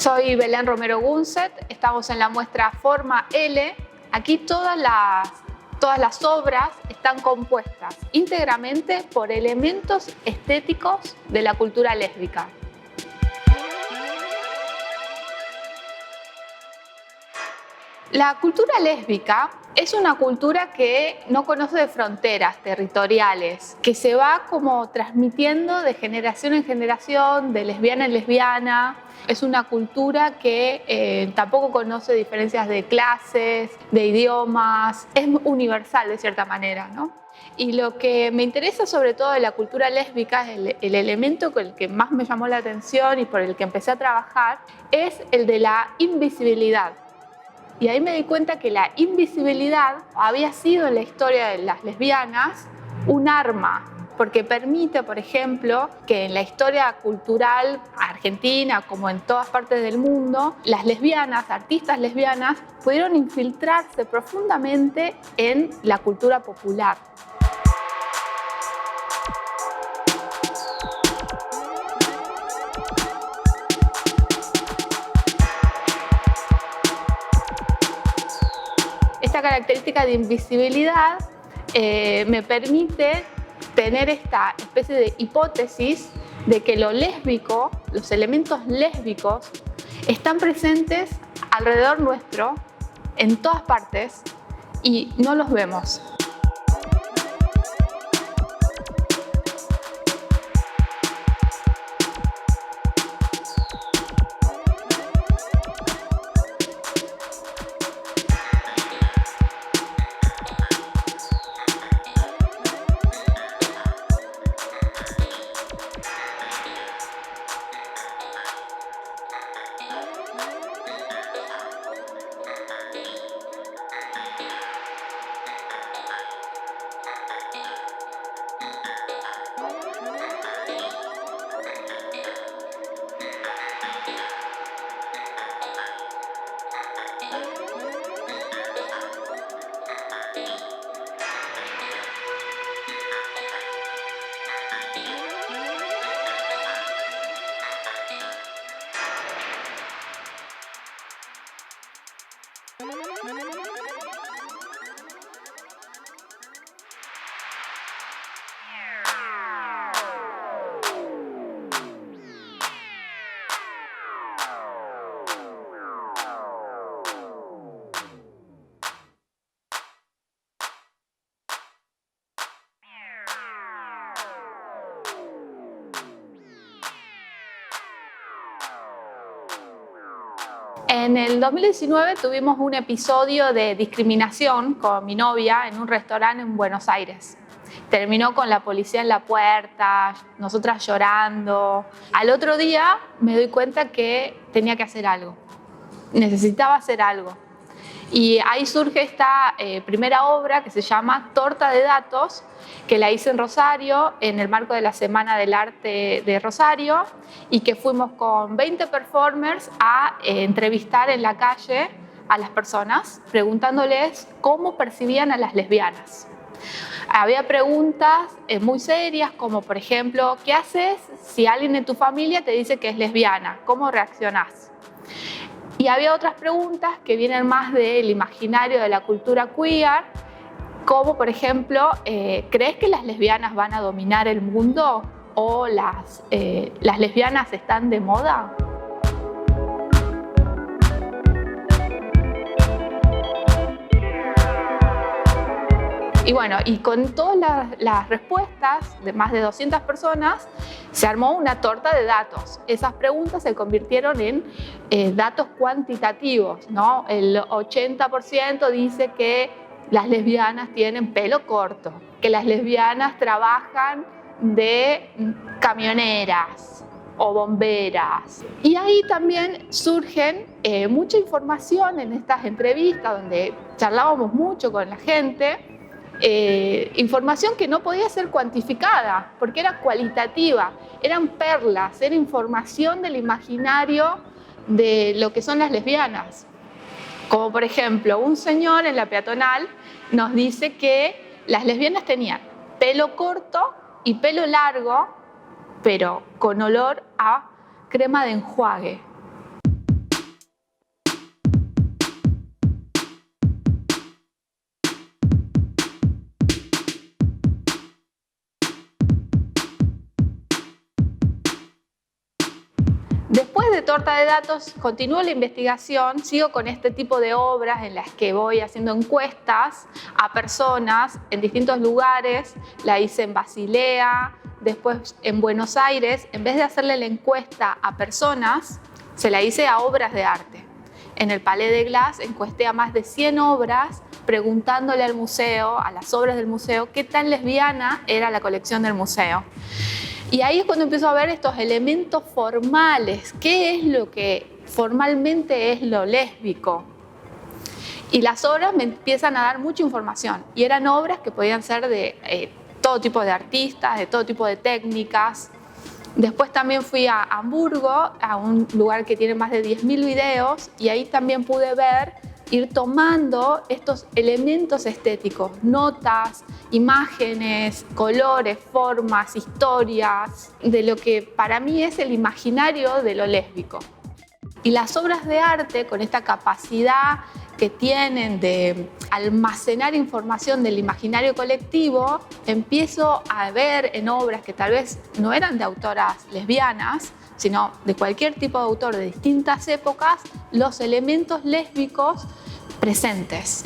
Soy Belén Romero Gunset, estamos en la muestra Forma L. Aquí todas las obras están compuestas íntegramente por elementos estéticos de la cultura lésbica. La cultura lésbica es una cultura que no conoce de fronteras territoriales, que se va como transmitiendo de generación en generación, de lesbiana en lesbiana. Es una cultura que tampoco conoce diferencias de clases, de idiomas, es universal de cierta manera, ¿no? Y lo que me interesa sobre todo de la cultura lésbica, el elemento con el que más me llamó la atención y por el que empecé a trabajar, es el de la invisibilidad. Y ahí me di cuenta que la invisibilidad había sido en la historia de las lesbianas un arma, porque permite, por ejemplo, que en la historia cultural argentina, como en todas partes del mundo, las lesbianas, artistas lesbianas, pudieron infiltrarse profundamente en la cultura popular. Esta característica de invisibilidad me permite tener esta especie de hipótesis de que lo lésbico, los elementos lésbicos, están presentes alrededor nuestro, en todas partes, y no los vemos. En el 2019 tuvimos un episodio de discriminación con mi novia en un restaurante en Buenos Aires. Terminó con la policía en la puerta, nosotras llorando. Al otro día me doy cuenta que tenía que hacer algo, necesitaba hacer algo. Y ahí surge esta primera obra que se llama Torta de Datos, que la hice en Rosario en el marco de la Semana del Arte de Rosario y que fuimos con 20 performers a entrevistar en la calle a las personas, preguntándoles cómo percibían a las lesbianas. Había preguntas muy serias como, por ejemplo, ¿qué haces si alguien en tu familia te dice que es lesbiana? ¿Cómo reaccionás? Y había otras preguntas que vienen más del imaginario de la cultura queer, como por ejemplo, ¿crees que las lesbianas van a dominar el mundo o las lesbianas están de moda? Y bueno, y con todas las respuestas de más de 200 personas, se armó una torta de datos. Esas preguntas se convirtieron en datos cuantitativos, ¿no? El 80% dice que las lesbianas tienen pelo corto, que las lesbianas trabajan de camioneras o bomberas. Y ahí también surgen mucha información en estas entrevistas donde charlábamos mucho con la gente. Información que no podía ser cuantificada porque era cualitativa, eran perlas, era información del imaginario de lo que son las lesbianas. Como por ejemplo, un señor en la peatonal nos dice que las lesbianas tenían pelo corto y pelo largo, pero con olor a crema de enjuague. Después de Torta de Datos, continúo la investigación, sigo con este tipo de obras en las que voy haciendo encuestas a personas en distintos lugares. La hice en Basilea, después en Buenos Aires. En vez de hacerle la encuesta a personas, se la hice a obras de arte. En el Palais de Glass encuesté a más de 100 obras, preguntándole al museo, a las obras del museo, qué tan lesbiana era la colección del museo. Y ahí es cuando empiezo a ver estos elementos formales. ¿Qué es lo que formalmente es lo lésbico? Y las obras me empiezan a dar mucha información. Y eran obras que podían ser de todo tipo de artistas, de todo tipo de técnicas. Después también fui a Hamburgo, a un lugar que tiene más de 10.000 videos, y ahí también pude ir tomando estos elementos estéticos, notas, imágenes, colores, formas, historias, de lo que para mí es el imaginario de lo lésbico. Y las obras de arte, con esta capacidad que tienen de almacenar información del imaginario colectivo, empiezo a ver en obras que tal vez no eran de autoras lesbianas, sino de cualquier tipo de autor de distintas épocas, los elementos lésbicos presentes.